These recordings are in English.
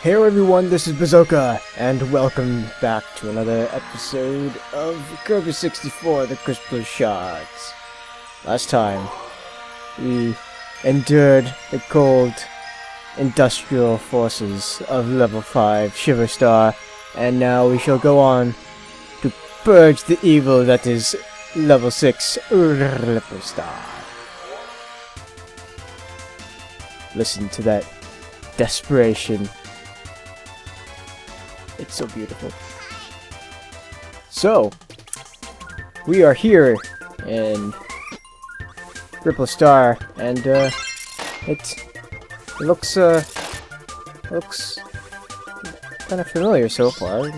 Hello everyone, this is Bazzoka, and welcome back to another episode of Kirby 64, the Crystal Shards. Last time, we endured the cold industrial forces of level 5 Shiver Star, and now we shall go on to purge the evil that is level 6 Ripper Star. Listen to that desperation. It's so beautiful. So, we are here in Ripple Star, and it looks kind of familiar so far.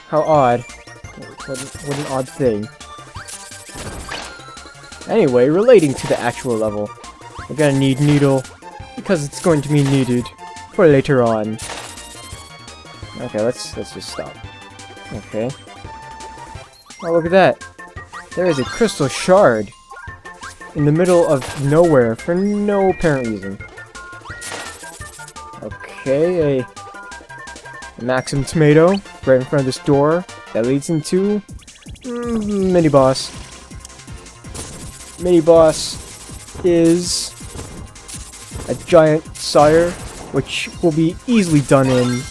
How odd! What an odd thing. Anyway, relating to the actual level, we're gonna need Needle, because it's going to be needed for later on. Okay, let's just stop. Okay. Oh, look at that! There is a crystal shard in the middle of nowhere for no apparent reason. Okay, a Maxim Tomato right in front of this door that leads into mini boss. Mini boss is a giant sire, which will be easily done in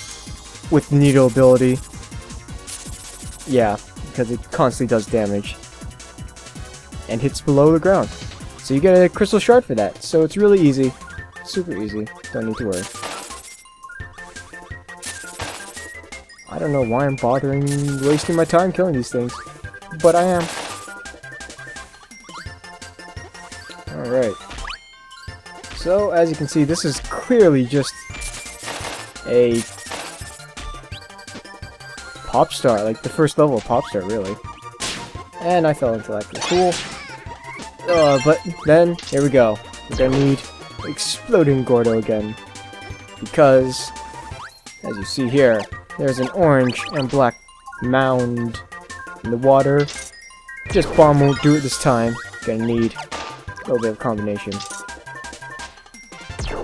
with the needle ability. Yeah, because it constantly does damage and hits below the ground. So you get a crystal shard for that. So it's really easy, super easy. Don't need to worry. I don't know why I'm wasting my time killing these things, but I am. All right. So, as you can see, this is clearly just a pop star, like the first level of pop star, really. And I fell into that. Cool. But then, here we go. We're gonna need Exploding Gordo again. Because, as you see here, there's an orange and black mound in the water. Just bomb won't do it this time. Gonna need a little bit of combination.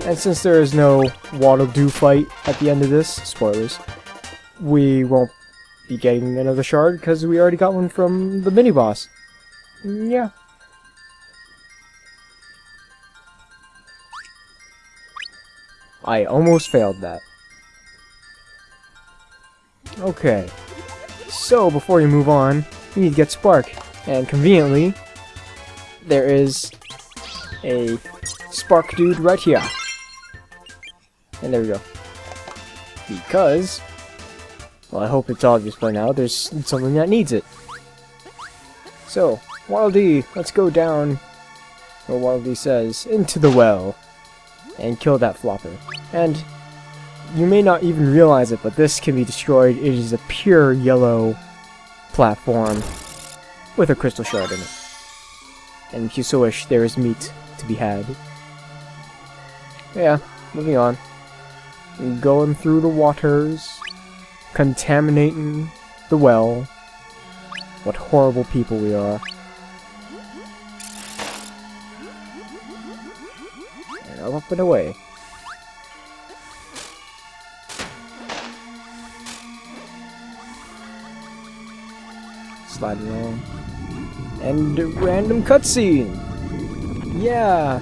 And since there is no Waddle-Doo fight at the end of this, spoilers, we won't be getting another shard because we already got one from the mini-boss. Yeah. I almost failed that. Okay. So, before you move on, you need to get Spark. And conveniently, there is a Spark dude right here. And there we go. Because, well, I hope it's obvious by now, there's something that needs it. So, Waddle Dee, let's go down, where Waddle Dee says, into the well, and kill that flopper. And you may not even realize it, but this can be destroyed. It is a pure yellow platform with a crystal shard in it. And if you so wish, there is meat to be had. Yeah, moving on. Going through the waters, contaminating the well. What horrible people we are. And up and away. Sliding along. And a random cutscene! Yeah!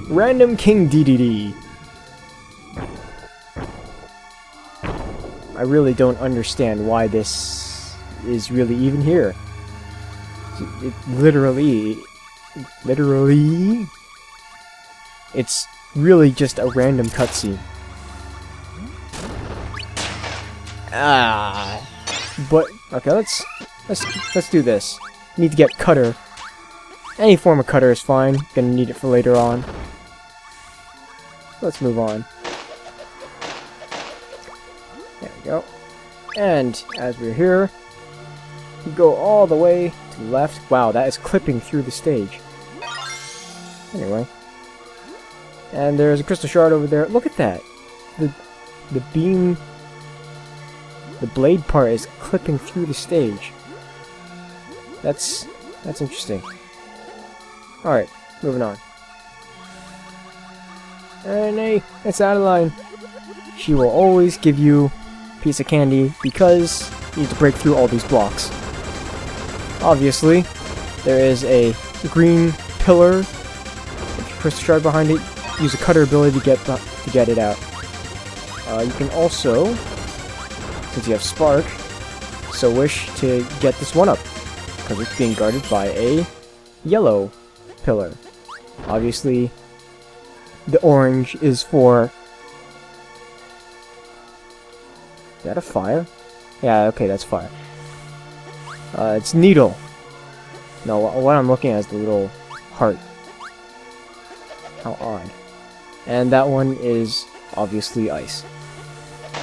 Random King DDD. I really don't understand why this is really even here. It literally, it's really just a random cutscene. But okay, let's do this. Need to get cutter. Any form of cutter is fine. Gonna need it for later on. Let's move on. There we go. And as we're here, we go all the way to the left. Wow, that is clipping through the stage. Anyway. And there's a crystal shard over there. Look at that. The beam, the blade part is clipping through the stage. That's interesting. Alright, moving on. Nay, it's Adeline. She will always give you a piece of candy because you need to break through all these blocks. Obviously, there is a green pillar. If you press the shard behind it, use a cutter ability to get it out. You can also, since you have Spark, so wish to get this one up because it's being guarded by a yellow pillar. Obviously, the orange is for... Is that a fire? Yeah, okay, that's fire. It's needle. No, what I'm looking at is the little heart. How odd. And that one is obviously ice.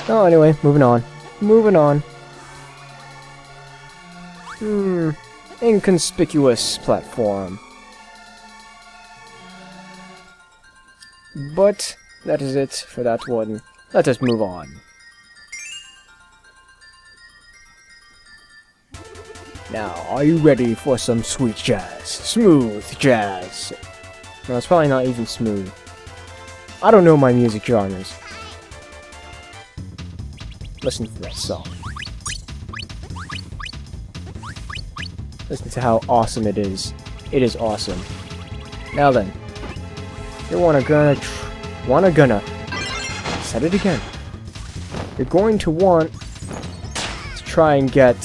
Oh, anyway, moving on. Moving on. Inconspicuous platform. But that is it for that one. Let us move on. Now, are you ready for some sweet jazz? Smooth jazz. No, it's probably not even smooth. I don't know my music genres. Listen to that song. Listen to how awesome it is. It is awesome. Now then, you're gonna said it again. You're going to want to try and get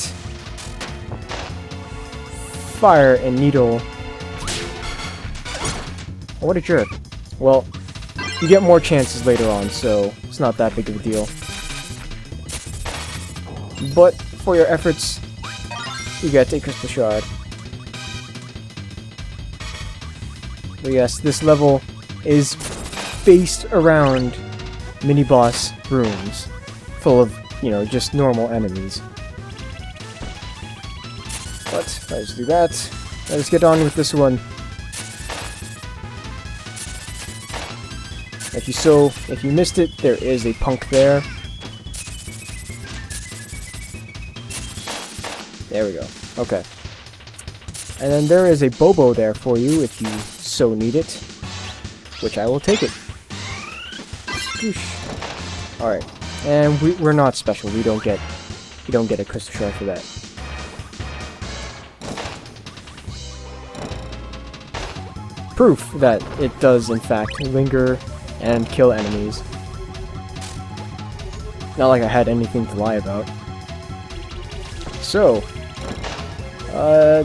fire and needle. Oh, what a jerk. Well, you get more chances later on, so it's not that big of a deal. But for your efforts, you get a crystal shard. But yes, this level is based around mini-boss rooms, full of, you know, just normal enemies. But let's do that. Let's get on with this one. If you missed it, there is a punk there. There we go. Okay. And then there is a Bobo there for you if you so need it, which I will take it. Scoosh. All right. And we're not special. We don't get a crystal shard for that. Proof that it does in fact linger and kill enemies. Not like I had anything to lie about. So,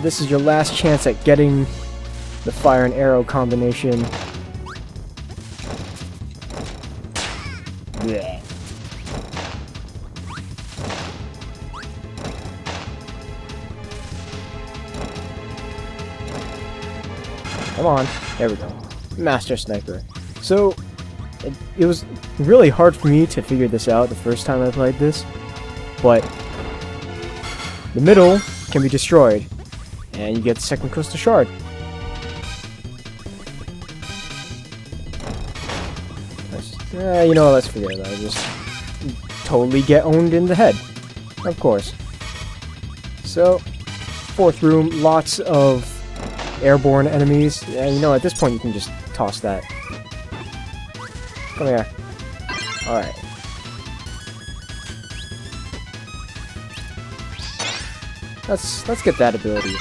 this is your last chance at getting the fire and arrow combination. Blech. Come on. There we go. Master Sniper. So, it was really hard for me to figure this out the first time I played this, but the middle can be destroyed, and you get the second crystal shard. You know, let's forget it. I just totally get owned in the head. Of course. So, fourth room, lots of airborne enemies. And you know, at this point you can just toss that. Come here. Alright. Let's get that ability.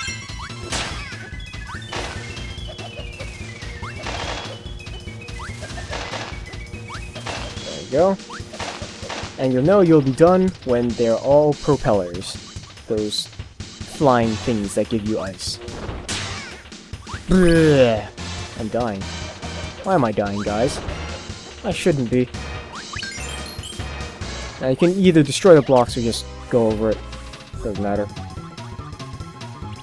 There you go. And you'll know you'll be done when they're all propellers. Those flying things that give you ice. Blech. I'm dying. Why am I dying, guys? I shouldn't be. Now you can either destroy the blocks or just go over it. Doesn't matter.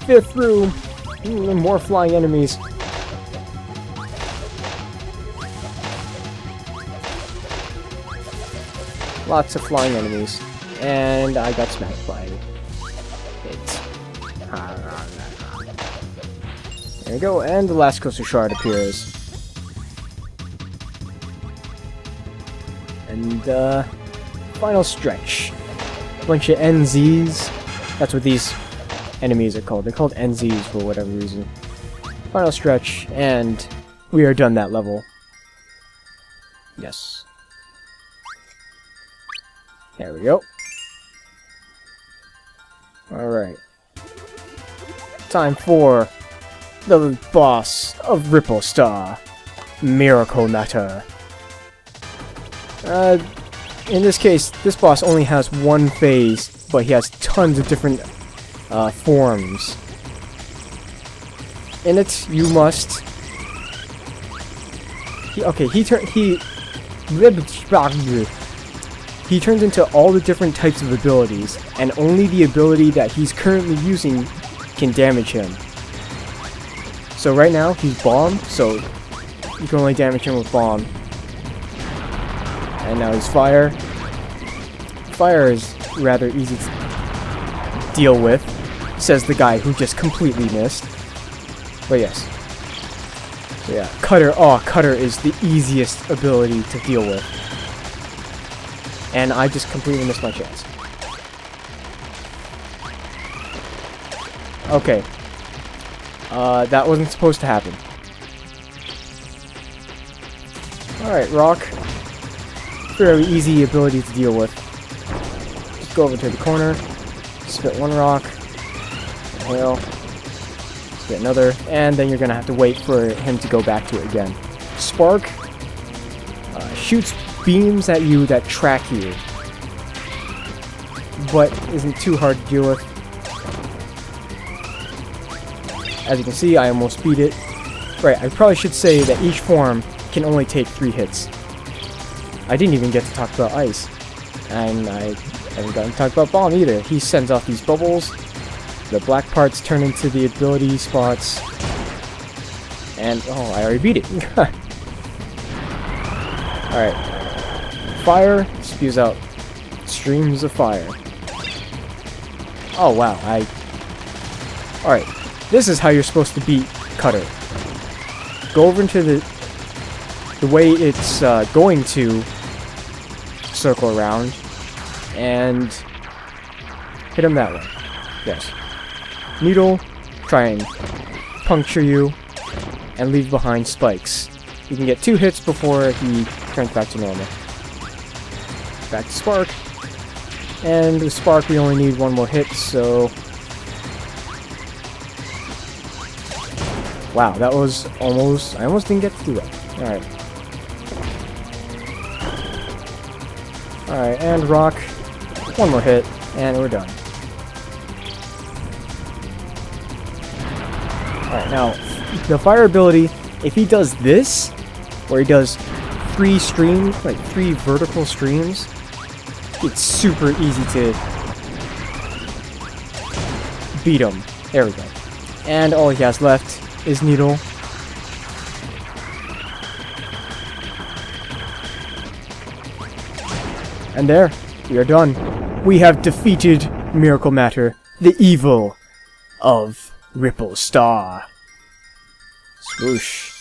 Fifth room! More flying enemies. Lots of flying enemies. And I got smacked by it. There we go, and the last crystal shard appears. And, final stretch. Bunch of NZs. That's what these enemies are called. They're called NZs for whatever reason. Final stretch, and we are done that level. Yes. There we go. Alright. Time for the boss of Ripple Star, Miracle Matter. In this case, this boss only has one phase, but he has tons of different forms. In it, you must... He turns into all the different types of abilities, and only the ability that he's currently using can damage him. So right now, he's Bomb, so you can only damage him with Bomb. And now he's Fire. Fire is rather easy to deal with, says the guy who just completely missed. But yes. So yeah, Cutter. Oh, Cutter is the easiest ability to deal with. And I just completely missed my chance. Okay. That wasn't supposed to happen. Alright, Rock. Fairly easy ability to deal with. Just go over to the corner, spit one rock, inhale, spit another, and then you're gonna have to wait for him to go back to it again. Spark shoots beams at you that track you, but isn't too hard to deal with. As you can see, I almost beat it. Right, I probably should say that each form can only take 3 hits. I didn't even get to talk about Ice. And I haven't gotten to talk about Bomb either. He sends off these bubbles. The black parts turn into the ability spots. And, oh, I already beat it. Alright. Fire spews out streams of fire. Oh, wow. Alright. This is how you're supposed to beat Cutter. Go over into the way it's going to circle around and hit him that way. Yes. Needle, try and puncture you and leave behind spikes. You can get 2 hits before he turns back to normal. Back to Spark. And with Spark we only need 1 more hit, so... Wow, that was almost... I almost didn't get to do that. Alright. Alright, and Rock. 1 more hit, and we're done. Alright, now, the fire ability, if he does this, where he does 3 streams, like 3 vertical streams, it's super easy to beat him. There we go. And all he has left is Needle. And there, we are done. We have defeated Miracle Matter, the evil of Ripple Star. Swoosh.